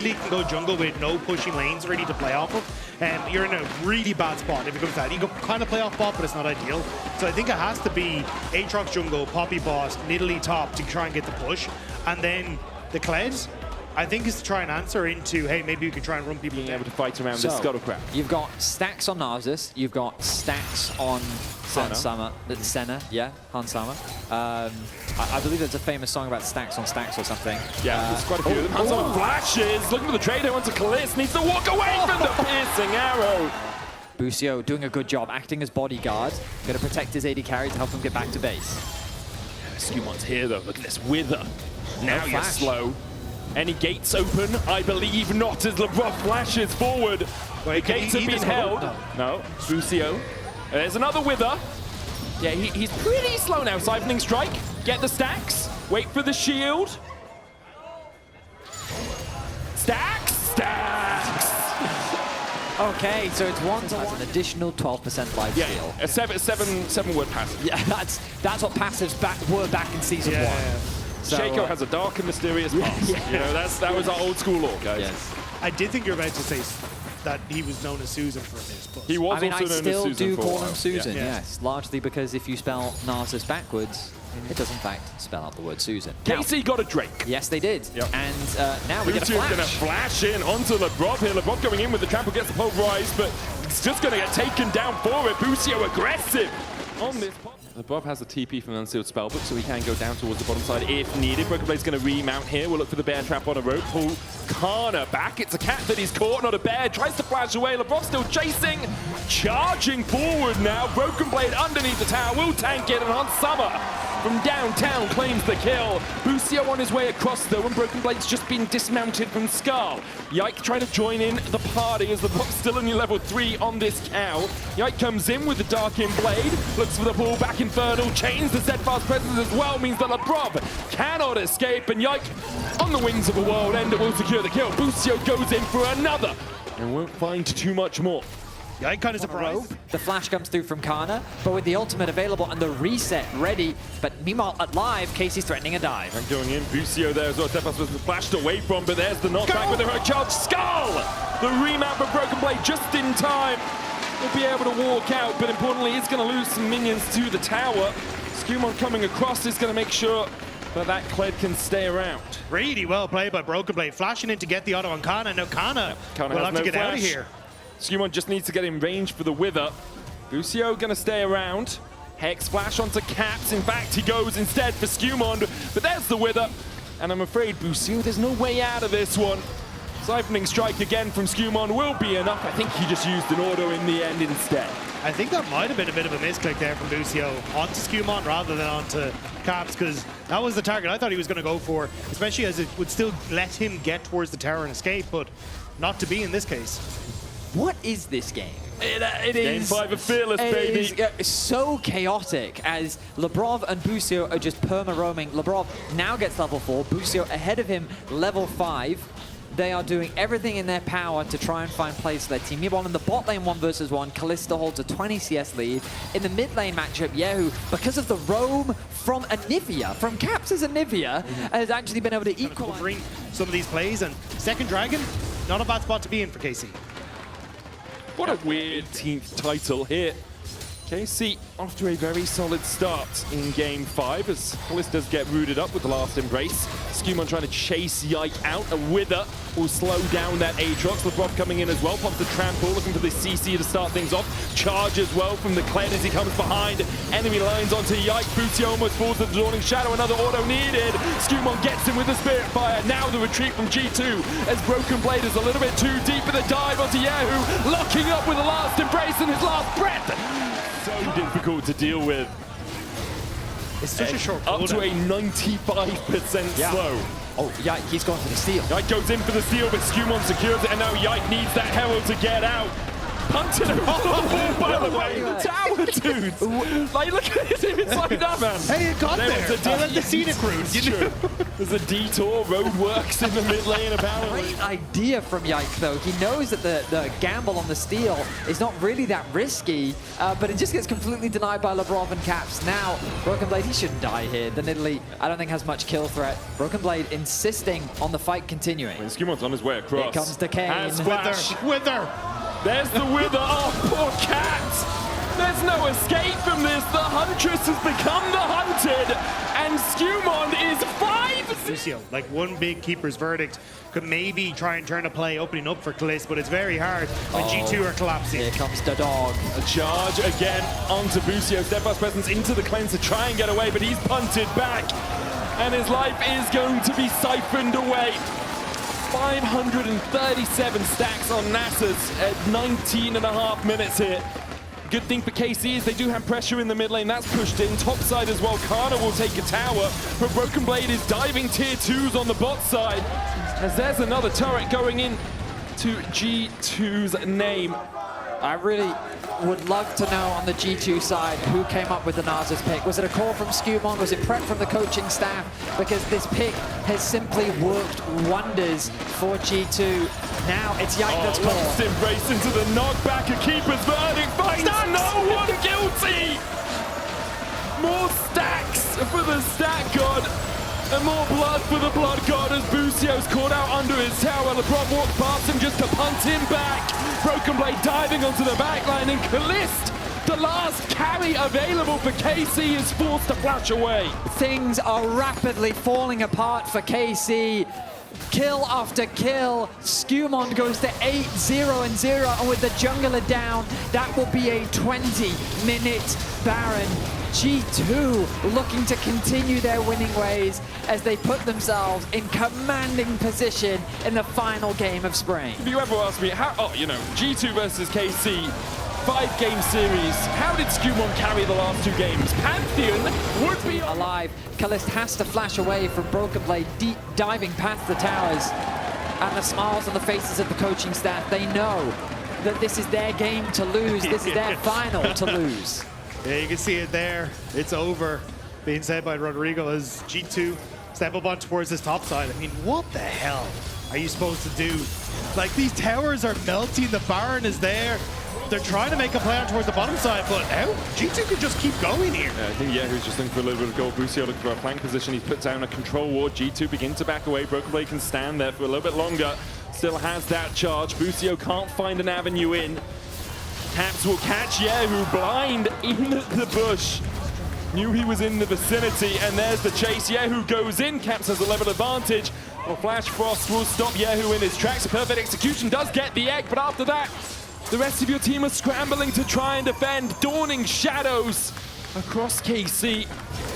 You can go jungle with no pushing lanes really to play off of. You're in a really bad spot if it comes to that. You can kind of play off bot, but it's not ideal. So I think it has to be Aatrox jungle, Poppy boss, Nidalee top to try and get the push. And then the Kled, I think, is to try and answer into, hey, maybe you can try and run people being able to fight around this Scuttlecrab. You've got stacks on Narcissus, you've got stacks on Senna, yeah, Hansama. I believe there's a famous song about stacks on stacks or something. Yeah, there's quite a few of them. Hansama flashes, looking for the trader onto Kalist, needs to walk away from the piercing arrow. Busio doing a good job, acting as bodyguard, going to protect his AD carry to help him get back to base. Skumon's here though, look at this wither. Now you're slow. Any gates open? I believe not, as LeBron flashes forward. Wait, the gates have been held. No, Busio. There's another wither. Yeah, he's pretty slow now. Siphoning strike, get the stacks, wait for the shield. Stacks! Okay, so it's 1-to-1. An additional 12% life steal. A seven word passive. Yeah, that's what passives were back in season 1. So, Shaco has a dark and mysterious past. You know, that was our old school lore, guys. Yes. I did think you were about to say that he was known as Susan for this. But he was also known as Susan. I still do call him Susan, yeah. yes. Largely because if you spell Narcissus backwards, it does in fact spell out the word Susan. KC got a Drake. Yes, they did. Yep. And now we get a flash. Going to flash in onto LeBron here. LeBron going in with the trample, gets the pulverize, but it's just going to get taken down for it. Busio aggressive on this. LeBron has the TP from the Unsealed Spellbook, so he can go down towards the bottom side if needed. Broken Blade's going to remount here. We'll look for the bear trap on a rope. Pull Kana back. It's a cat that he's caught, not a bear. Tries to flash away. LeBron still chasing. Charging forward now. Broken Blade underneath the tower. Will tank it, and Hansama from downtown claims the kill. Busio on his way across though, and Broken Blade's just been dismounted from Skull. Yike trying to join in the party as the Bob's still only level 3 on this cow. Yike comes in with the Darkin Blade, looks for the pull back Infernal, chains the steadfast presence as well, means that LeBron cannot escape, and Yike on the wings of a world ender will secure the kill. Busio goes in for another and won't find too much more. Yeah, kind of surprised. The flash comes through from Kana, but with the ultimate available and the reset ready. But meanwhile, at live, Casey's threatening a dive. And going in, Busio there as well. Stephos was flashed away from, but there's the knockback with the heroic charge. Skull! The remount of Broken Blade just in time. Will be able to walk out, but importantly, he's going to lose some minions to the tower. Skumon coming across is going to make sure that Kled can stay around. Really well played by Broken Blade, flashing in to get the auto on Kana. Now Kana will have to get out of here. Skumon just needs to get in range for the Wither. Busio going to stay around. Hex flash onto Caps. In fact, he goes instead for Skumon, but there's the Wither. And I'm afraid, Busio, there's no way out of this one. Siphoning strike again from Skumon will be enough. I think he just used an auto in the end instead. I think that might have been a bit of a misclick there from Busio onto Skumon rather than onto Caps, because that was the target I thought he was going to go for, especially as it would still let him get towards the tower and escape, but not to be in this case. What is this game? It Game 5 of Fearless, baby. It's so chaotic as Lebrov and Busio are just perma-roaming. Lebrov now gets level 4, Busio ahead of him, level 5. They are doing everything in their power to try and find plays for their team. Meanwhile, in the bot lane 1 versus 1, Kalista holds a 20 CS lead. In the mid lane matchup, Yehu, because of the roam from Anivia, from Caps' Anivia, has actually been able to equalize some of these plays. And second Dragon, not a bad spot to be in for KC. What a weird 10th title here. KC off to a very solid start in Game 5 as Kallistas get rooted up with the last embrace. Skumon trying to chase Yike out. A Wither will slow down that Aatrox. LeBron coming in as well. Pops the trample, looking for the CC to start things off. Charge as well from the Kled as he comes behind. Enemy lines onto Yike. Busio almost falls to the Dawning Shadow. Another auto needed. Skumon gets him with the Spirit Fire. Now the retreat from G2 as Broken Blade is a little bit too deep in the dive onto Yehu. Locking up with the last embrace and his last breath. So difficult to deal with. It's such a short up to a 95% slow. Oh, Yike, he's going for the steal. Yike goes in for the steal, but Skumon secures it, and now Yike needs that Herald to get out. punted over the wall by the way. The tower, dude. Like, look at him inside that, man. Hey, it got there. They went the scenic route. There's a detour, road works in the mid lane, apparently. Great idea from Yike, though. He knows that the gamble on the steal is not really that risky, but it just gets completely denied by Labrov and Caps. Now, Broken Blade, he shouldn't die here. The Nidalee, I don't think has much kill threat. Broken Blade insisting on the fight continuing. When Skumon's on his way across. Here comes the Kane. Wither. There's the wither. Oh, poor cat. There's no escape from this. The Huntress has become the hunted, and Skumon is 5. Lucio, like one big keeper's verdict could maybe try and turn a play opening up for Kalisz, but it's very hard when G2 are collapsing. Here comes the dog. A charge again onto Busio. Steadfast presence into the cleanse to try and get away, but he's punted back, and his life is going to be siphoned away. 537 stacks on Nasus at 19.5 minutes here. Good thing for KC is they do have pressure in the mid lane. That's pushed in. Top side as well. Kana will take a tower, but Broken Blade is diving tier 2s on the bot side. As there's another turret going in to G2's name. I really would love to know on the G2 side who came up with the Nasus pick. Was it a call from Skumon? Was it prep from the coaching staff? Because this pick has simply worked wonders for G2. Now it's Yike that's called. Lost embrace into the knockback. A keeper's verdict finds no one guilty. More stacks for the stat god. And more blood for the blood god as Busio's caught out under his tower. LeBron walked past him just to punt him back. Broken Blade diving onto the backline, and Kalisz, the last carry available for KC, is forced to flash away. Things are rapidly falling apart for KC. Kill after kill. Skumon goes to 8-0-0, and with the jungler down, that will be a 20-minute Baron. G2 looking to continue their winning ways as they put themselves in commanding position in the final game of spring. If you ever ask me, G2 versus KC, 5-game series, how did Skumon carry the last 2 games? Pantheon would be alive. Kalisz has to flash away from Broken Blade, deep diving past the towers. And the smiles on the faces of the coaching staff, they know that this is their game to lose. This is their final to lose. Yeah, you can see it there. It's over. Being said by Rodrigo as G2 step up on towards this top side. I mean, what the hell are you supposed to do? Like, these towers are melting. The Baron is there. They're trying to make a play on towards the bottom side, but how? G2 could just keep going here. Yeah, I think Yehu's just looking for a little bit of gold. Busio looking for a flank position. He's put down a control ward. G2 begin to back away. Broken Blade can stand there for a little bit longer. Still has that charge. Busio can't find an avenue in. Caps will catch Yehu blind in the bush. Knew he was in the vicinity, and there's the chase. Yehu goes in. Caps has a level advantage. Well, Flash Frost will stop Yehu in his tracks. A perfect execution does get the egg, but after that, the rest of your team are scrambling to try and defend. Dawning shadows across KC.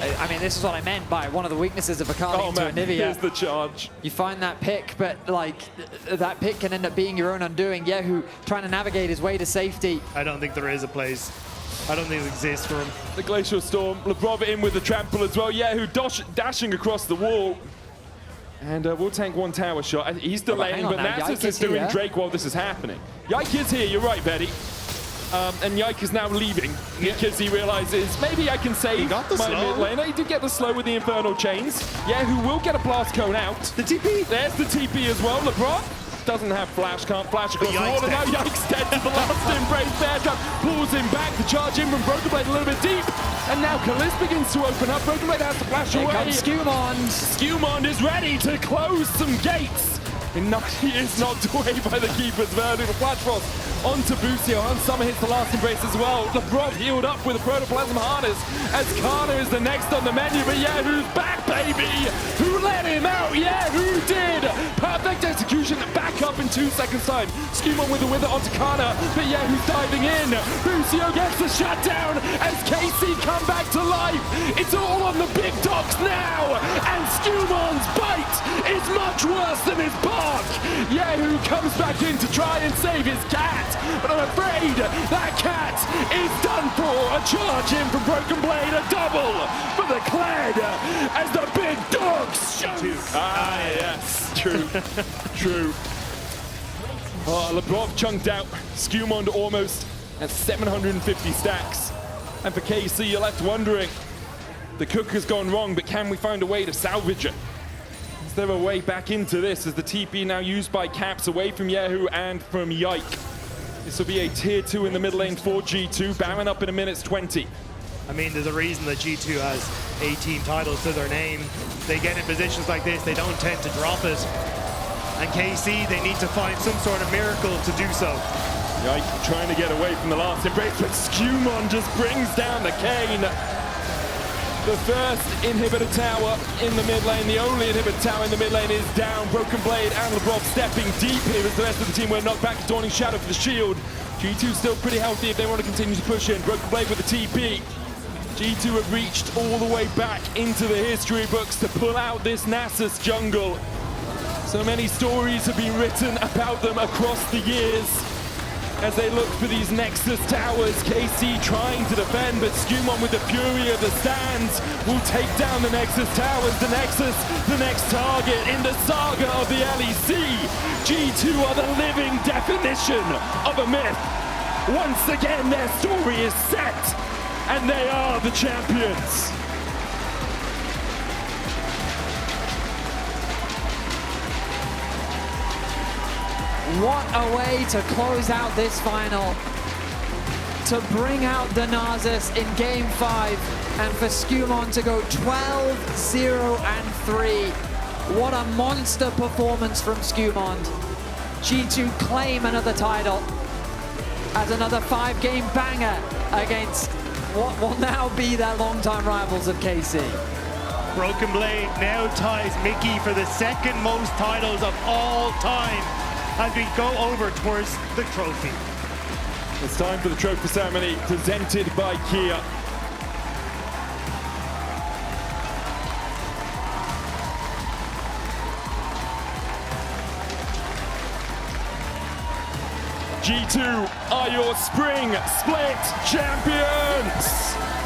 I mean, this is what I meant by one of the weaknesses of Akali to Anivia. Here's the charge. You find that pick, but like that pick can end up being your own undoing. Yehu trying to navigate his way to safety. I don't think there is a place. I don't think it exists for him. The Glacial Storm, Labrov in with the trample as well. Yehu dashing across the wall. And we'll tank one tower shot. He's delaying, but Nasus is doing Drake while this is happening. Yike is here, you're right, Betty. And Yike is now leaving because he realizes maybe I can save my mid laner. He did get the slow with the Infernal Chains. Yeah, who will get a blast cone out. The TP. There's the TP as well. LeBron doesn't have flash, can't flash across the wall. And now Yike's dead to the last embrace. Bear Trap pulls him back. The charge in from Broken Blade a little bit deep. And now Kalisz begins to open up. Broken Blade has to flash away. Here comes Skumon. Skumon is ready to close some gates. He is knocked away by the keeper's verdict. Flash Frost onto Busio. And Summer hits the last embrace as well. LeBron healed up with a Protoplasm Harness as Kana is the next on the menu. But yeah, who's back, baby? Who let him out? Yeah, who did? Perfect execution. Back up in 2 seconds time. Skumon with the wither onto Kana. But yeah, who's diving in? Busio gets the shutdown as KC come back to life. It's all on the big dogs now. And Skumon's bite is much worse than his bark. Yehu comes back in to try and save his cat, but I'm afraid that cat is done for. A charge in from Broken Blade, a double for the Kled as the big dogs shoot. Yes, true, true. Oh, Labrov chunked out. Skewmond almost at 750 stacks. And for KC, you're left wondering, the cook has gone wrong, but can we find a way to salvage it? Is there a way back into this as the TP now used by Caps away from Yahoo and from Yike? This will be a tier 2 in the mid lane for G2. Baron up in a minute's 20. I mean, there's a reason that G2 has 18 titles to their name. They get in positions like this, they don't tend to drop it. And KC, they need to find some sort of miracle to do so. Yike trying to get away from the last embrace, but Skewmon just brings down the cane. The first inhibitor tower in the mid lane, the only inhibitor tower in the mid lane is down. Broken Blade and Labrov stepping deep here as the rest of the team were knocked back. Dawning Shadow for the shield. G2 still pretty healthy if they want to continue to push in. Broken Blade with the TP. G2 have reached all the way back into the history books to pull out this Nasus jungle. So many stories have been written about them across the years as they look for these Nexus towers. KC trying to defend, but Skewmon with the fury of the stands will take down the Nexus towers. The Nexus, the next target in the saga of the LEC. G2 are the living definition of a myth. Once again, their story is set, and they are the champions. What a way to close out this final. To bring out the Nasus in Game 5 and for Skewmon to go 12-0-3. What a monster performance from Skewmon. G2 claim another title as another 5-game banger against what will now be their longtime rivals of KC. Broken Blade now ties Mickey for the second most titles of all time as we go over towards the trophy. It's time for the trophy ceremony presented by Kia. G2 are your spring split champions!